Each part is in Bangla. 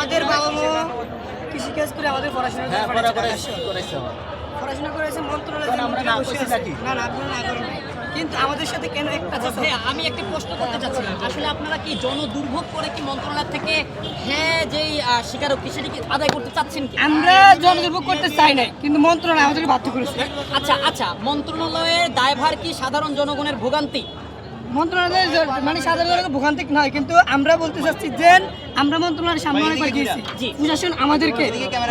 আমাদের বাবা মা কৃষিকাজ করে আমাদের পড়াশোনা করেছে মন্ত্রণালয়। না না আপনারা না করেন নাই। কিন্তু আমাদের সাথে কেন একটা আমি একটা প্রশ্ন করতে চাচ্ছিলাম, আসলে আপনারা কি জনদুর্ভোগ করে কি মন্ত্রণালয় থেকে যেই স্বীকারোক্তি সেটি কি আদায় করতে চাচ্ছেন কি? আমরা জনদুর্ভোগ করতে চাই নাই, কিন্তু মন্ত্রণালয় আমাদেরকে বাধ্য করেছে। আচ্ছা, মন্ত্রণালয়ের দায়ভার কি সাধারণ জনগণের ভোগান্তি? মন্ত্রণালয়ের মানে সাধারণ জনগণের ভোগান্তি নয়, কিন্তু আমরা বলতে চাচ্ছি যে আমরা মন্ত্রণালয়ের সামনে অনেকবার গিয়েছি, প্রশাসন আমাদেরকে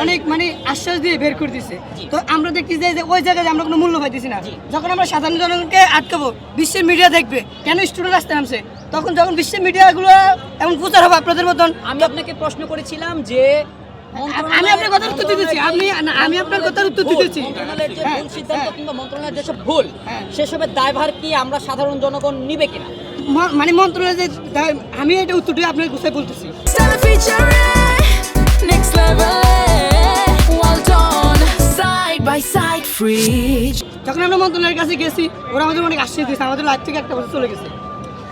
অনেক মানে আশ্বাস দিয়ে বের করে দিয়েছে। তো আমরা দেখছি যে ওই জায়গায় আমরা কোনো মূল্য পাইতেছি না। যখন আমরা সাধারণ জনগণকে আটকাবো, বিশ্বের মিডিয়া দেখবে কেন স্টুডেন্ট আসতে নামছে, তখন যখন বিশ্বের মিডিয়াগুলো এমন প্রচার হবে আপনাদের মতন। আমি আপনাকে প্রশ্ন করেছিলাম যে আমি আপনার কথার উত্তর দিতেছি, আমি আপনার কথার উত্তর দিতেছি। মন্ত্রণালয়ের যে ভুল সিদ্ধান্ত কিংবা মন্ত্রণালয়ের যেসব ভুল সেসবের দায়ভার কি আমরা সাধারণ জনগণ নিবে কিনা, মানে মন্ত্রণালয় যে আমি এটা উত্তরটা আপনার গুছাই বলতেছি। যখন আমরা মন্ত্রণালয়ের কাছে গেছি, ওরা আমাদের অনেক আশ্বাস দিয়েছে, আমাদের লাইফ থেকে একটা বছর চলে গেছে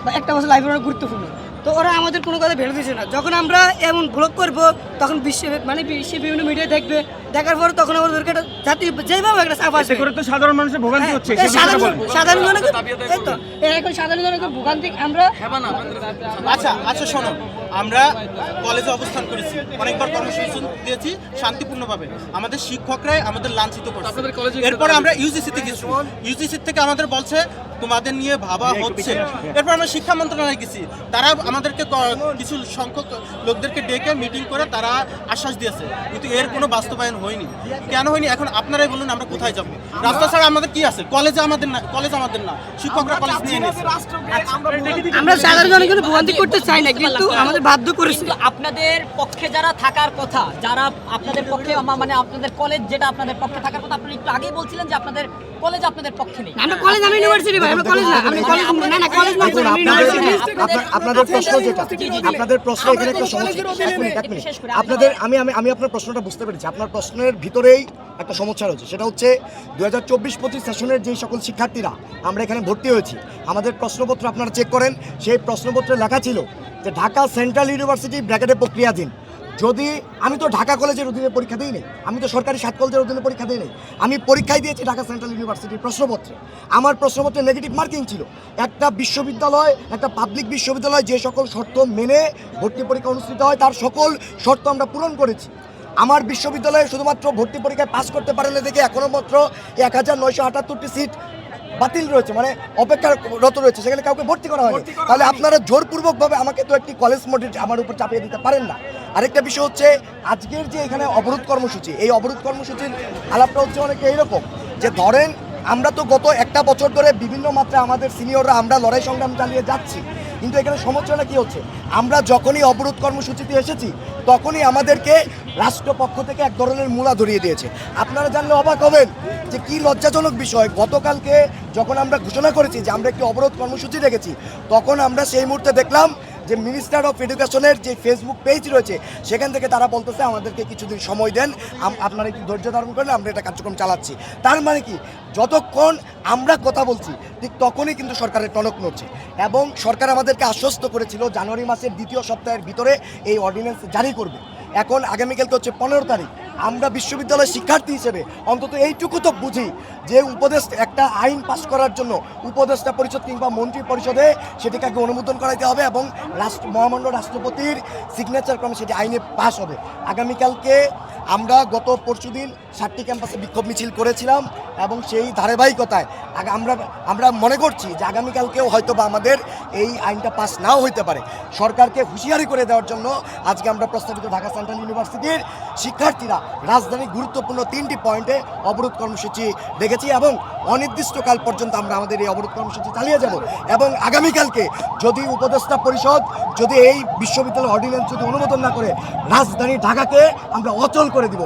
বা একটা বছর লাইফের অনেক গুরুত্বপূর্ণ। তো ওরা আমাদের কোনো কথা ভেবে দিচ্ছে না। যখন আমরা এমন ব্লগ করবো, তখন বিশ্বের বিভিন্ন মিডিয়া দেখবে, দেখার পরে তখন আমাদেরকে জাতি যেভাবে একটা চাপ আসে করে তো সাধারণ মানুষের ভোগান্তি হচ্ছে। সাধারণ জনগণ তো এখন সাধারণ জনগণ ভোগান্তি আমরা। আচ্ছা শোনো, আমরা কলেজে অবস্থান করেছি, অনেকবার কর্মসূচি দিয়েছি শান্তিপূর্ণভাবে। আমাদের শিক্ষকরাই আমাদের লাঞ্ছিত করছে। এরপরে আমরা ইউজিসিতে গেছি, ইউজিসি থেকে আমাদের বলছে তোমাদের নিয়ে ভাবা হচ্ছে। এরপর আমরা শিক্ষা মন্ত্রণালয়ে গেছি, তারা আমাদেরকে কিছু সংখ্যক লোকদেরকে ডেকে মিটিং করে তারা আশ্বাস দিয়েছে, কিন্তু এর কোনো বাস্তবায়ন হয়নি। কেন হয়নি এখন আপনারাই বলুন, আমরা কোথায় যাব? রাস্তা ছাড়া আমাদের কি আছে? কলেজ আমাদের না, শিক্ষকরা কলেজ নিয়ে নিয়েছে। আমরা সাধারণ জনগণকে ভোগান্তি করতে চাই না, কিন্তু আমাদের বাধ্য করেছে। আপনাদের পক্ষে যারা থাকার কথা, যারা আপনাদের পক্ষে মানে আপনাদের কলেজ যেটা আপনাদের পক্ষে থাকার কথা, আপনি একটু আগেই বলছিলেন যে আপনাদের কলেজ আপনাদের পক্ষে নেই। আমরা কলেজ, আমি ইউনিভার্সিটি ভাই, আমরা কলেজ না, আমি কলেজ না, না কলেজ না, আমি ইউনিভার্সিটি। আপনাদের প্রশ্ন যেটা, আপনাদের প্রশ্ন এখানে একটা সমস্যা। এক মিনিট আপনাদের আমি আপনার প্রশ্নটা বুঝতে পেরেছি। আপনার প্রশ্নের ভিতরেই একটা সমস্যা রয়েছে, সেটা হচ্ছে 2024-25 সেশনের যেই সকল শিক্ষার্থীরা আমরা এখানে ভর্তি হয়েছি, আমাদের প্রশ্নপত্র আপনারা চেক করেন, সেই প্রশ্নপত্রে লেখা ছিল যে ঢাকা সেন্ট্রাল ইউনিভার্সিটি ব্র্যাকেটে প্রক্রিয়াধীন। যদি আমি তো ঢাকা কলেজের অধীনে পরীক্ষা দিই নাই, আমি তো সরকারি 7 কলেজের অধীনে পরীক্ষা দিই নাই, আমি পরীক্ষায় দিয়েছি ঢাকা সেন্ট্রাল ইউনিভার্সিটির প্রশ্নপত্রে। আমার প্রশ্নপত্রে নেগেটিভ মার্কিং ছিল। একটা বিশ্ববিদ্যালয়, একটা পাবলিক বিশ্ববিদ্যালয় যে সকল শর্ত মেনে ভর্তি পরীক্ষা অনুষ্ঠিত হয়, তার সকল শর্ত আমরা পূরণ করেছি। আমার বিশ্ববিদ্যালয়ে শুধুমাত্র ভর্তি পরীক্ষায় পাস করতে পারেন দেখে এখনও মাত্র 1978টি সিট বাতিল রয়েছে, মানে অপেক্ষারত রয়েছে, সেখানে কাউকে ভর্তি করা হয়নি। তাহলে আপনারা জোরপূর্বকভাবে আমাকে তো একটি কলেজ মোডেল আমার উপর চাপিয়ে দিতে পারেন না। আরেকটা বিষয় হচ্ছে, আজকের যে এখানে অবরোধ কর্মসূচি, এই অবরোধ কর্মসূচির আলাপটা হচ্ছে অনেকে এইরকম যে ধরেন আমরা তো গত একটা বছর ধরে বিভিন্ন মাত্রায় আমাদের সিনিয়ররা আমরা লড়াই সংগ্রাম চালিয়ে যাচ্ছি, কিন্তু এখানে সমস্যাটা কী হচ্ছে, আমরা যখনই অবরোধ কর্মসূচিতে এসেছি তখনই আমাদেরকে রাষ্ট্রপক্ষ থেকে এক ধরনের মূলা ধরিয়ে দিয়েছে। আপনারা জানলে অবাক হবেন যে কী লজ্জাজনক বিষয়। গতকালকে যখন আমরা ঘোষণা করেছি যে আমরা একটি অবরোধ কর্মসূচি রেখেছি, তখন আমরা সেই মুহূর্তে দেখলাম যে মিনিস্টার অফ এডুকেশনের যে ফেসবুক পেজ রয়েছে, সেখান থেকে তারা বলতেছে আমাদেরকে কিছুদিন সময় দেন, আপনারা একটু ধৈর্য ধারণ করেন, আমরা এটা কার্যক্রম চালাচ্ছি। তার মানে কি, যতক্ষণ আমরা কথা বলছি ঠিক তখনই কিন্তু সরকারের টনক নড়ছে। এবং সরকার আমাদেরকে আশ্বস্ত করেছিল জানুয়ারি মাসের দ্বিতীয় সপ্তাহের ভিতরে এই অর্ডিন্যান্স জারি করবে। এখন আগামীকালকে হচ্ছে 15 তারিখ। আমরা বিশ্ববিদ্যালয়ের শিক্ষার্থী হিসেবে অন্তত এইটুকু তো বুঝি যে একটা আইন পাস করার জন্য উপদেষ্টা পরিষদ কিংবা মন্ত্রী পরিষদে সেটিকে আগে অনুমোদন করাইতে হবে এবং মহামান্য রাষ্ট্রপতির সিগনেচার ক্রমে সেটি আইনে পাস হবে। আগামীকালকে আমরা গত পরশুদিন 7টি ক্যাম্পাসে বিক্ষোভ মিছিল করেছিলাম এবং সেই ধারাবাহিকতায় আমরা মনে করছি যে আগামীকালকেও হয়তো বা আমাদের এই আইনটা পাস নাও হইতে পারে। সরকারকে হুঁশিয়ারি করে দেওয়ার জন্য আজকে আমরা প্রস্তাবিত ঢাকা সেন্ট্রাল ইউনিভার্সিটির শিক্ষার্থীরা রাজধানীর গুরুত্বপূর্ণ 3টি পয়েন্টে অবরোধ কর্মসূচি দেখেছি এবং অনির্দিষ্টকাল পর্যন্ত আমরা আমাদের এই অবরোধ কর্মসূচি চালিয়ে যাব। এবং আগামীকালকে যদি উপদেষ্টা পরিষদ যদি এই বিশ্ববিদ্যালয় অর্ডিন্যান্স যদি অনুমোদন না করে, রাজধানী ঢাকাকে আমরা অচল করে দিব।